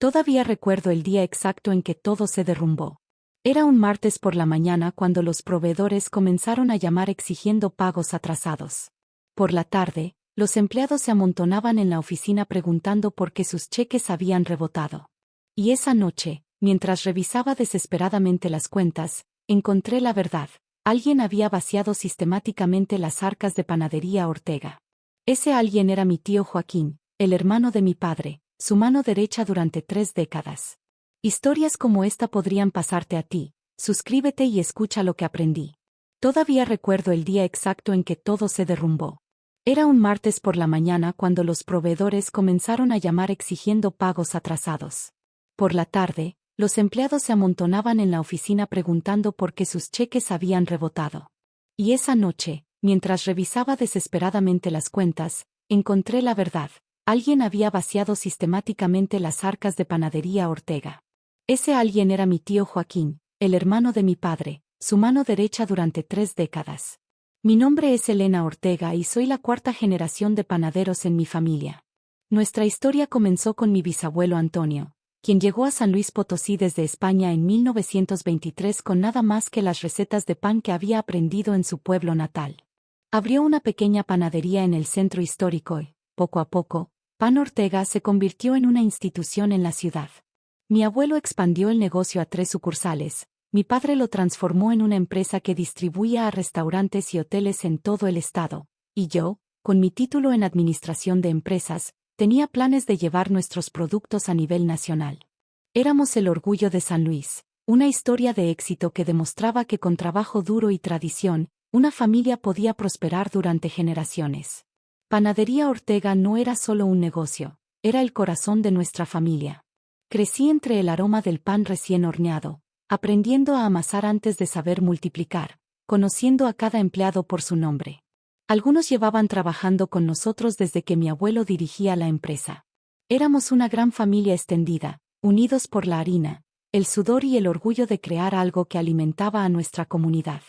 Todavía recuerdo el día exacto en que todo se derrumbó. Era un martes por la mañana cuando los proveedores comenzaron a llamar exigiendo pagos atrasados. Por la tarde, los empleados se amontonaban en la oficina preguntando por qué sus cheques habían rebotado. Y esa noche, mientras revisaba desesperadamente las cuentas, encontré la verdad. Alguien había vaciado sistemáticamente las arcas de Panadería Ortega. Ese alguien era mi tío Joaquín, el hermano de mi padre, su mano derecha durante 3 décadas. Historias como esta podrían pasarte a ti. Suscríbete y escucha lo que aprendí. Todavía recuerdo el día exacto en que todo se derrumbó. Era un martes por la mañana cuando los proveedores comenzaron a llamar exigiendo pagos atrasados. Por la tarde, los empleados se amontonaban en la oficina preguntando por qué sus cheques habían rebotado. Y esa noche, mientras revisaba desesperadamente las cuentas, encontré la verdad. Alguien había vaciado sistemáticamente las arcas de Panadería Ortega. Ese alguien era mi tío Joaquín, el hermano de mi padre, su mano derecha durante 3 décadas. Mi nombre es Elena Ortega y soy la 4ª generación de panaderos en mi familia. Nuestra historia comenzó con mi bisabuelo Antonio, quien llegó a San Luis Potosí desde España en 1923 con nada más que las recetas de pan que había aprendido en su pueblo natal. Abrió una pequeña panadería en el centro histórico y, poco a poco, Pan Ortega se convirtió en una institución en la ciudad. Mi abuelo expandió el negocio a 3 sucursales, mi padre lo transformó en una empresa que distribuía a restaurantes y hoteles en todo el estado, y yo, con mi título en Administración de Empresas, tenía planes de llevar nuestros productos a nivel nacional. Éramos el orgullo de San Luis, una historia de éxito que demostraba que con trabajo duro y tradición, una familia podía prosperar durante generaciones. Panadería Ortega no era solo un negocio, era el corazón de nuestra familia. Crecí entre el aroma del pan recién horneado, aprendiendo a amasar antes de saber multiplicar, conociendo a cada empleado por su nombre. Algunos llevaban trabajando con nosotros desde que mi abuelo dirigía la empresa. Éramos una gran familia extendida, unidos por la harina, el sudor y el orgullo de crear algo que alimentaba a nuestra comunidad.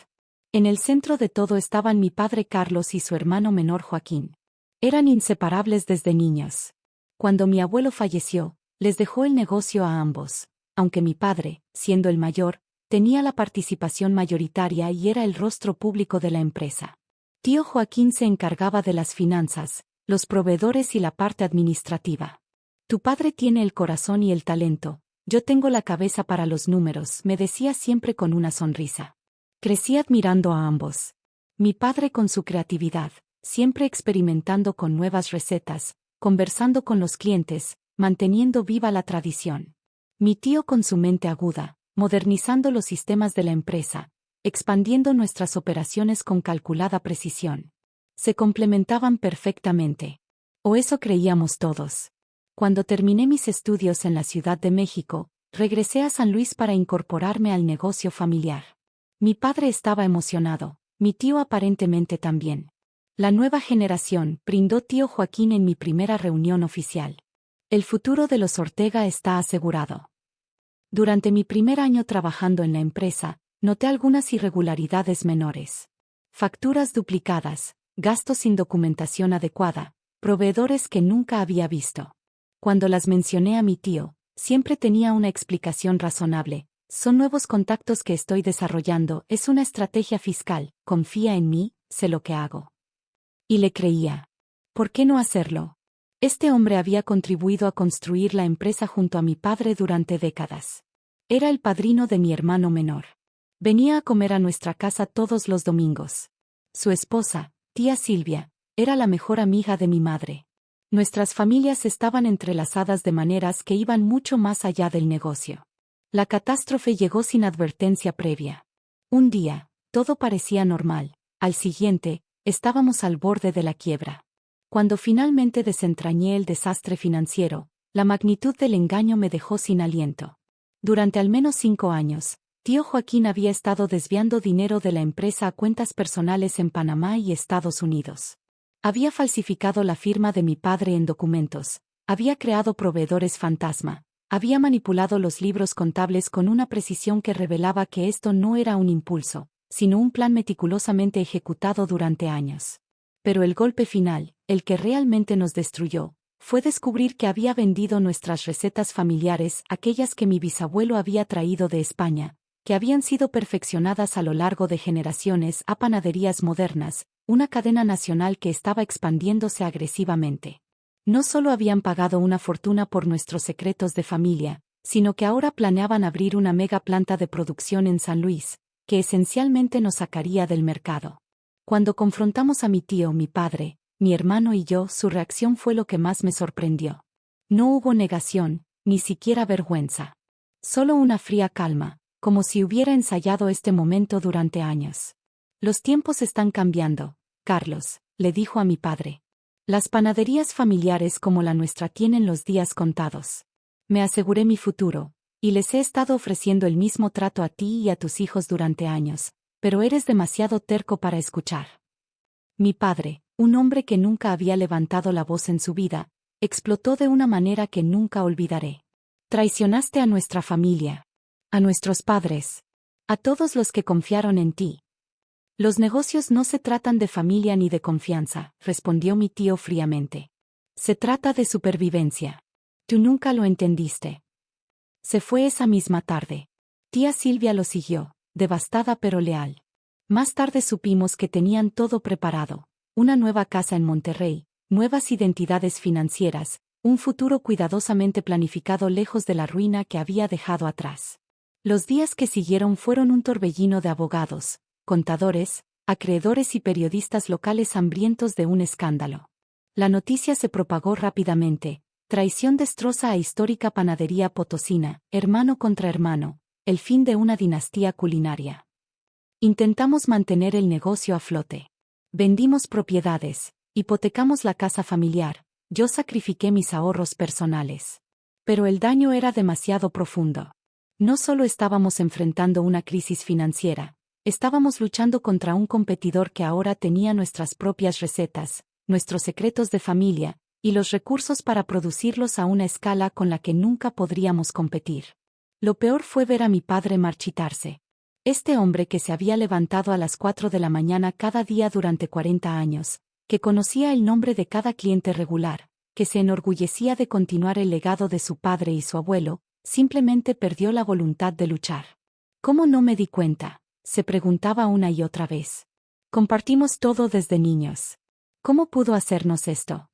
En el centro de todo estaban mi padre Carlos y su hermano menor Joaquín. Eran inseparables desde niños. Cuando mi abuelo falleció, les dejó el negocio a ambos, aunque mi padre, siendo el mayor, tenía la participación mayoritaria y era el rostro público de la empresa. Tío Joaquín se encargaba de las finanzas, los proveedores y la parte administrativa. Tu padre tiene el corazón y el talento, yo tengo la cabeza para los números, me decía siempre con una sonrisa. Crecí admirando a ambos. Mi padre con su creatividad, siempre experimentando con nuevas recetas, conversando con los clientes, manteniendo viva la tradición. Mi tío con su mente aguda, modernizando los sistemas de la empresa, expandiendo nuestras operaciones con calculada precisión. Se complementaban perfectamente. O eso creíamos todos. Cuando terminé mis estudios en la Ciudad de México, regresé a San Luis para incorporarme al negocio familiar. Mi padre estaba emocionado, mi tío aparentemente también. La nueva generación, brindó tío Joaquín en mi primera reunión oficial. El futuro de los Ortega está asegurado. Durante mi primer año trabajando en la empresa, noté algunas irregularidades menores. Facturas duplicadas, gastos sin documentación adecuada, proveedores que nunca había visto. Cuando las mencioné a mi tío, siempre tenía una explicación razonable. Son nuevos contactos que estoy desarrollando, es una estrategia fiscal, confía en mí, sé lo que hago. Y le creía. ¿Por qué no hacerlo? Este hombre había contribuido a construir la empresa junto a mi padre durante décadas. Era el padrino de mi hermano menor. Venía a comer a nuestra casa todos los domingos. Su esposa, tía Silvia, era la mejor amiga de mi madre. Nuestras familias estaban entrelazadas de maneras que iban mucho más allá del negocio. La catástrofe llegó sin advertencia previa. Un día, todo parecía normal. Al siguiente, estábamos al borde de la quiebra. Cuando finalmente desentrañé el desastre financiero, la magnitud del engaño me dejó sin aliento. Durante al menos 5 años, tío Joaquín había estado desviando dinero de la empresa a cuentas personales en Panamá y Estados Unidos. Había falsificado la firma de mi padre en documentos, había creado proveedores fantasma, había manipulado los libros contables con una precisión que revelaba que esto no era un impulso, sino un plan meticulosamente ejecutado durante años. Pero el golpe final, el que realmente nos destruyó, fue descubrir que había vendido nuestras recetas familiares, aquellas que mi bisabuelo había traído de España, que habían sido perfeccionadas a lo largo de generaciones, a Panaderías Modernas, una cadena nacional que estaba expandiéndose agresivamente. No solo habían pagado una fortuna por nuestros secretos de familia, sino que ahora planeaban abrir una mega planta de producción en San Luis, que esencialmente nos sacaría del mercado. Cuando confrontamos a mi tío, mi padre, mi hermano y yo, su reacción fue lo que más me sorprendió. No hubo negación, ni siquiera vergüenza. Solo una fría calma, como si hubiera ensayado este momento durante años. Los tiempos están cambiando, Carlos, le dijo a mi padre. Las panaderías familiares como la nuestra tienen los días contados. Me aseguré mi futuro, y les he estado ofreciendo el mismo trato a ti y a tus hijos durante años, pero eres demasiado terco para escuchar. Mi padre, un hombre que nunca había levantado la voz en su vida, explotó de una manera que nunca olvidaré. Traicionaste a nuestra familia, a nuestros padres, a todos los que confiaron en ti. Los negocios no se tratan de familia ni de confianza, respondió mi tío fríamente. Se trata de supervivencia. Tú nunca lo entendiste. Se fue esa misma tarde. Tía Silvia lo siguió, devastada pero leal. Más tarde supimos que tenían todo preparado, una nueva casa en Monterrey, nuevas identidades financieras, un futuro cuidadosamente planificado lejos de la ruina que había dejado atrás. Los días que siguieron fueron un torbellino de abogados, contadores, acreedores y periodistas locales hambrientos de un escándalo. La noticia se propagó rápidamente. Traición destroza a histórica panadería potosina, hermano contra hermano, el fin de una dinastía culinaria. Intentamos mantener el negocio a flote. Vendimos propiedades, hipotecamos la casa familiar, yo sacrifiqué mis ahorros personales. Pero el daño era demasiado profundo. No solo estábamos enfrentando una crisis financiera, estábamos luchando contra un competidor que ahora tenía nuestras propias recetas, nuestros secretos de familia, y los recursos para producirlos a una escala con la que nunca podríamos competir. Lo peor fue ver a mi padre marchitarse. Este hombre que se había levantado a las 4 de la mañana cada día durante 40 años, que conocía el nombre de cada cliente regular, que se enorgullecía de continuar el legado de su padre y su abuelo, simplemente perdió la voluntad de luchar. ¿Cómo no me di cuenta?, se preguntaba una y otra vez. Compartimos todo desde niños. ¿Cómo pudo hacernos esto?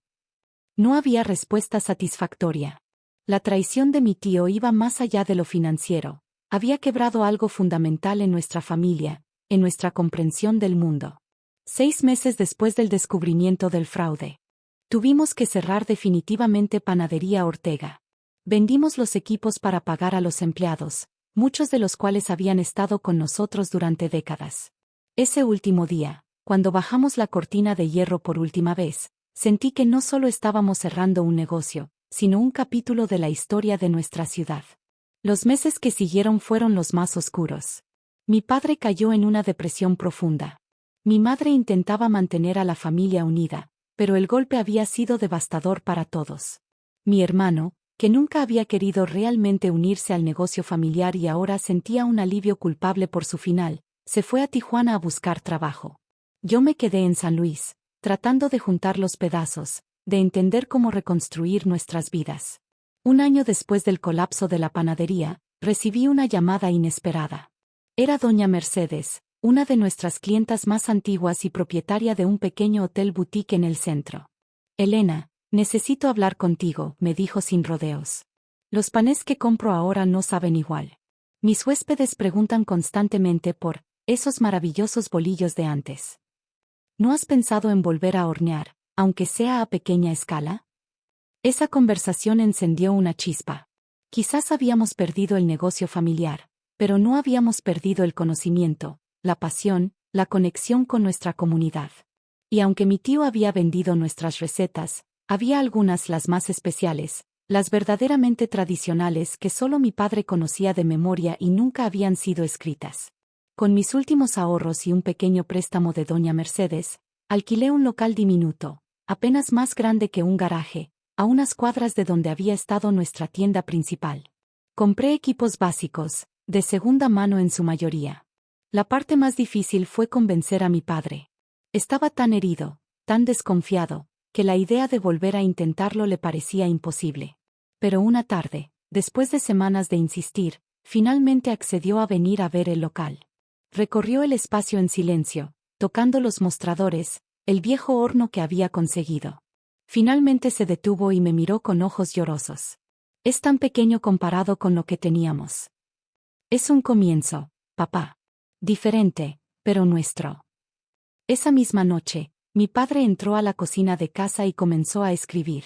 No había respuesta satisfactoria. La traición de mi tío iba más allá de lo financiero. Había quebrado algo fundamental en nuestra familia, en nuestra comprensión del mundo. 6 meses después del descubrimiento del fraude, tuvimos que cerrar definitivamente Panadería Ortega. Vendimos los equipos para pagar a los empleados, muchos de los cuales habían estado con nosotros durante décadas. Ese último día, cuando bajamos la cortina de hierro por última vez, sentí que no solo estábamos cerrando un negocio, sino un capítulo de la historia de nuestra ciudad. Los meses que siguieron fueron los más oscuros. Mi padre cayó en una depresión profunda. Mi madre intentaba mantener a la familia unida, pero el golpe había sido devastador para todos. Mi hermano, que nunca había querido realmente unirse al negocio familiar y ahora sentía un alivio culpable por su final, se fue a Tijuana a buscar trabajo. Yo me quedé en San Luis, tratando de juntar los pedazos, de entender cómo reconstruir nuestras vidas. Un año después del colapso de la panadería, recibí una llamada inesperada. Era doña Mercedes, una de nuestras clientas más antiguas y propietaria de un pequeño hotel boutique en el centro. Elena, necesito hablar contigo, me dijo sin rodeos. Los panés que compro ahora no saben igual. Mis huéspedes preguntan constantemente por esos maravillosos bolillos de antes. ¿No has pensado en volver a hornear, aunque sea a pequeña escala? Esa conversación encendió una chispa. Quizás habíamos perdido el negocio familiar, pero no habíamos perdido el conocimiento, la pasión, la conexión con nuestra comunidad. Y aunque mi tío había vendido nuestras recetas, había algunas, las más especiales, las verdaderamente tradicionales que solo mi padre conocía de memoria y nunca habían sido escritas. Con mis últimos ahorros y un pequeño préstamo de doña Mercedes, alquilé un local diminuto, apenas más grande que un garaje, a unas cuadras de donde había estado nuestra tienda principal. Compré equipos básicos, de segunda mano en su mayoría. La parte más difícil fue convencer a mi padre. Estaba tan herido, tan desconfiado, que la idea de volver a intentarlo le parecía imposible. Pero una tarde, después de semanas de insistir, finalmente accedió a venir a ver el local. Recorrió el espacio en silencio, tocando los mostradores, el viejo horno que había conseguido. Finalmente se detuvo y me miró con ojos llorosos. Es tan pequeño comparado con lo que teníamos. Es un comienzo, papá. Diferente, pero nuestro. Esa misma noche, mi padre entró a la cocina de casa y comenzó a escribir.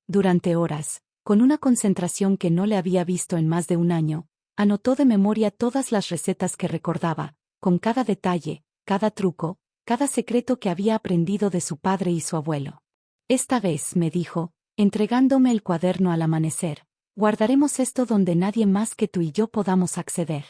Durante horas, con una concentración que no le había visto en más de un año, anotó de memoria todas las recetas que recordaba, con cada detalle, cada truco, cada secreto que había aprendido de su padre y su abuelo. Esta vez, me dijo, entregándome el cuaderno al amanecer, guardaremos esto donde nadie más que tú y yo podamos acceder.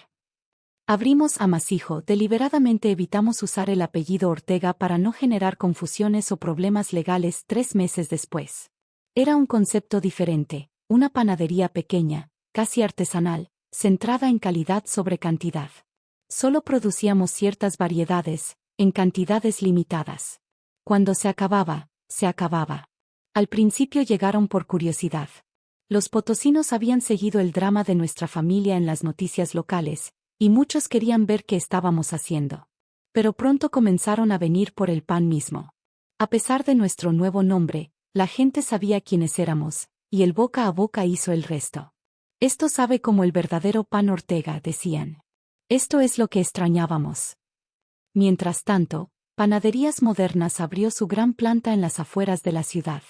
Abrimos amasijo, deliberadamente evitamos usar el apellido Ortega para no generar confusiones o problemas legales 3 meses después. Era un concepto diferente, una panadería pequeña, casi artesanal, centrada en calidad sobre cantidad. Solo producíamos ciertas variedades, en cantidades limitadas. Cuando se acababa, se acababa. Al principio llegaron por curiosidad. Los potosinos habían seguido el drama de nuestra familia en las noticias locales, y muchos querían ver qué estábamos haciendo. Pero pronto comenzaron a venir por el pan mismo. A pesar de nuestro nuevo nombre, la gente sabía quiénes éramos, y el boca a boca hizo el resto. Esto sabe como el verdadero pan Ortega, decían. Esto es lo que extrañábamos. Mientras tanto, Panaderías Modernas abrió su gran planta en las afueras de la ciudad.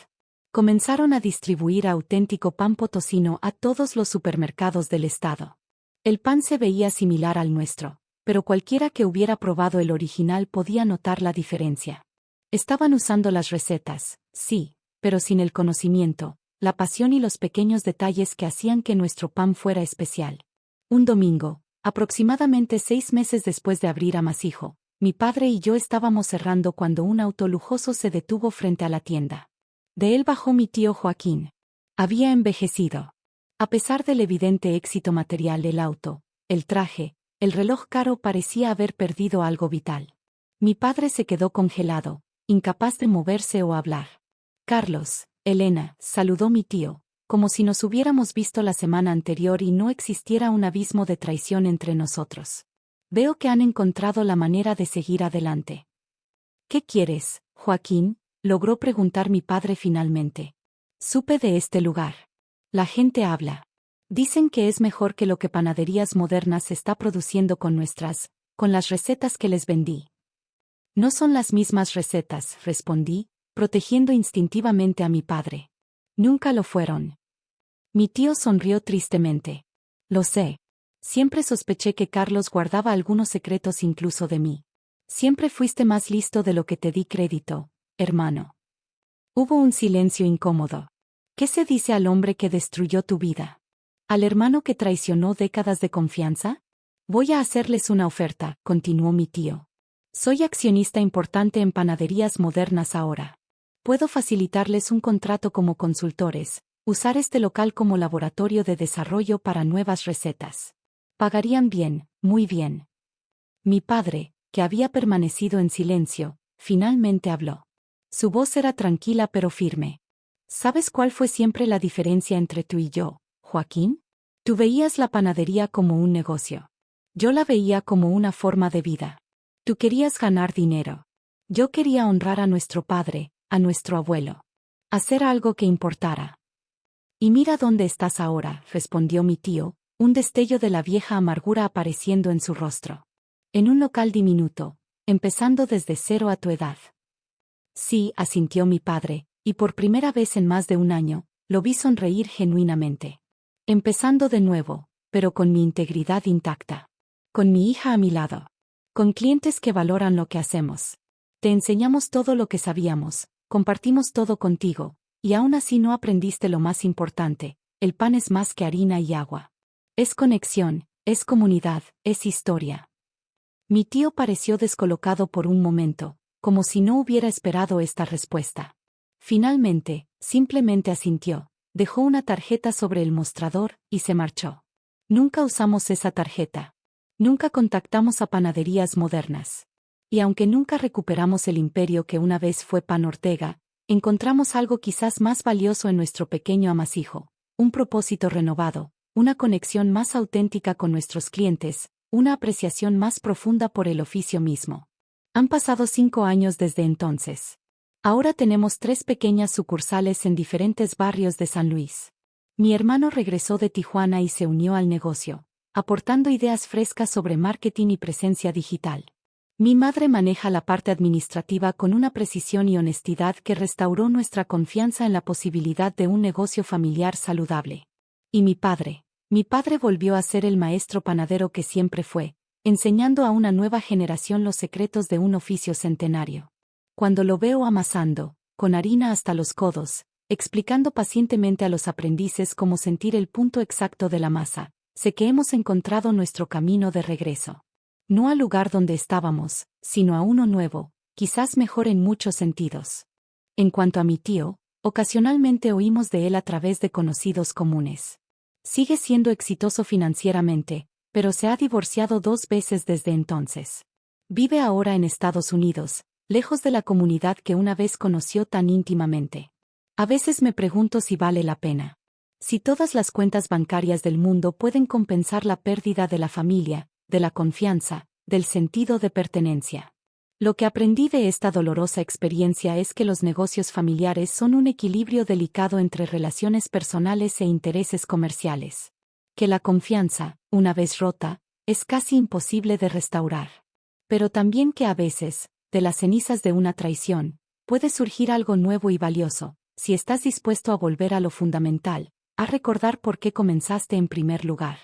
Comenzaron a distribuir auténtico pan potosino a todos los supermercados del estado. El pan se veía similar al nuestro, pero cualquiera que hubiera probado el original podía notar la diferencia. Estaban usando las recetas, sí, pero sin el conocimiento, la pasión y los pequeños detalles que hacían que nuestro pan fuera especial. Un domingo, aproximadamente 6 meses después de abrir Amasijo, mi padre y yo estábamos cerrando cuando un auto lujoso se detuvo frente a la tienda. De él bajó mi tío Joaquín. Había envejecido. A pesar del evidente éxito material del auto, el traje, el reloj caro parecía haber perdido algo vital. Mi padre se quedó congelado, incapaz de moverse o hablar. Carlos, Elena, saludó mi tío, como si nos hubiéramos visto la semana anterior y no existiera un abismo de traición entre nosotros. Veo que han encontrado la manera de seguir adelante. ¿Qué quieres, Joaquín?, logró preguntar mi padre finalmente. Supe de este lugar. La gente habla. Dicen que es mejor que lo que Panaderías Modernas está produciendo con las recetas que les vendí. No son las mismas recetas, respondí, protegiendo instintivamente a mi padre. Nunca lo fueron. Mi tío sonrió tristemente. Lo sé. Siempre sospeché que Carlos guardaba algunos secretos incluso de mí. Siempre fuiste más listo de lo que te di crédito, hermano. Hubo un silencio incómodo. ¿Qué se dice al hombre que destruyó tu vida? ¿Al hermano que traicionó décadas de confianza? Voy a hacerles una oferta, continuó mi tío. Soy accionista importante en Panaderías Modernas ahora. Puedo facilitarles un contrato como consultores, usar este local como laboratorio de desarrollo para nuevas recetas. Pagarían bien, muy bien. Mi padre, que había permanecido en silencio, finalmente habló. Su voz era tranquila pero firme. ¿Sabes cuál fue siempre la diferencia entre tú y yo, Joaquín? Tú veías la panadería como un negocio. Yo la veía como una forma de vida. Tú querías ganar dinero. Yo quería honrar a nuestro padre, a nuestro abuelo. Hacer algo que importara. Y mira dónde estás ahora, respondió mi tío, un destello de la vieja amargura apareciendo en su rostro. En un local diminuto, empezando desde cero a tu edad. Sí, asintió mi padre, y por primera vez en más de un año, lo vi sonreír genuinamente. Empezando de nuevo, pero con mi integridad intacta. Con mi hija a mi lado. Con clientes que valoran lo que hacemos. Te enseñamos todo lo que sabíamos, compartimos todo contigo, y aún así no aprendiste lo más importante, el pan es más que harina y agua. Es conexión, es comunidad, es historia. Mi tío pareció descolocado por un momento, como si no hubiera esperado esta respuesta. Finalmente, simplemente asintió, dejó una tarjeta sobre el mostrador y se marchó. Nunca usamos esa tarjeta. Nunca contactamos a Panaderías Modernas. Y aunque nunca recuperamos el imperio que una vez fue Pan Ortega, encontramos algo quizás más valioso en nuestro pequeño amasijo, un propósito renovado, una conexión más auténtica con nuestros clientes, una apreciación más profunda por el oficio mismo. Han pasado 5 años desde entonces. Ahora tenemos 3 pequeñas sucursales en diferentes barrios de San Luis. Mi hermano regresó de Tijuana y se unió al negocio, aportando ideas frescas sobre marketing y presencia digital. Mi madre maneja la parte administrativa con una precisión y honestidad que restauró nuestra confianza en la posibilidad de un negocio familiar saludable. Y mi padre volvió a ser el maestro panadero que siempre fue, enseñando a una nueva generación los secretos de un oficio centenario. Cuando lo veo amasando, con harina hasta los codos, explicando pacientemente a los aprendices cómo sentir el punto exacto de la masa, sé que hemos encontrado nuestro camino de regreso. No al lugar donde estábamos, sino a uno nuevo, quizás mejor en muchos sentidos. En cuanto a mi tío, ocasionalmente oímos de él a través de conocidos comunes. Sigue siendo exitoso financieramente, pero se ha divorciado 2 veces desde entonces. Vive ahora en Estados Unidos, lejos de la comunidad que una vez conoció tan íntimamente. A veces me pregunto si vale la pena. Si todas las cuentas bancarias del mundo pueden compensar la pérdida de la familia, de la confianza, del sentido de pertenencia. Lo que aprendí de esta dolorosa experiencia es que los negocios familiares son un equilibrio delicado entre relaciones personales e intereses comerciales. Que la confianza, una vez rota, es casi imposible de restaurar. Pero también que a veces, de las cenizas de una traición, puede surgir algo nuevo y valioso, si estás dispuesto a volver a lo fundamental, a recordar por qué comenzaste en primer lugar.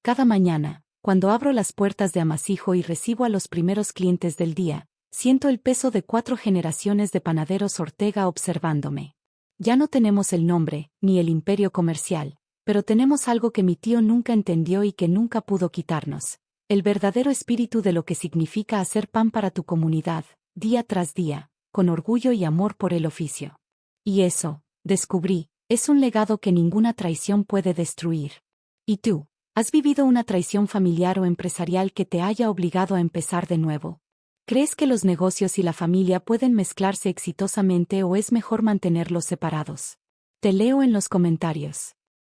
Cada mañana, cuando abro las puertas de Amasijo y recibo a los primeros clientes del día, siento el peso de 4 generaciones de panaderos Ortega observándome. Ya no tenemos el nombre, ni el imperio comercial, pero tenemos algo que mi tío nunca entendió y que nunca pudo quitarnos: el verdadero espíritu de lo que significa hacer pan para tu comunidad, día tras día, con orgullo y amor por el oficio. Y eso, descubrí, es un legado que ninguna traición puede destruir. ¿Y tú? ¿Has vivido una traición familiar o empresarial que te haya obligado a empezar de nuevo? ¿Crees que los negocios y la familia pueden mezclarse exitosamente o es mejor mantenerlos separados? Te leo en los comentarios.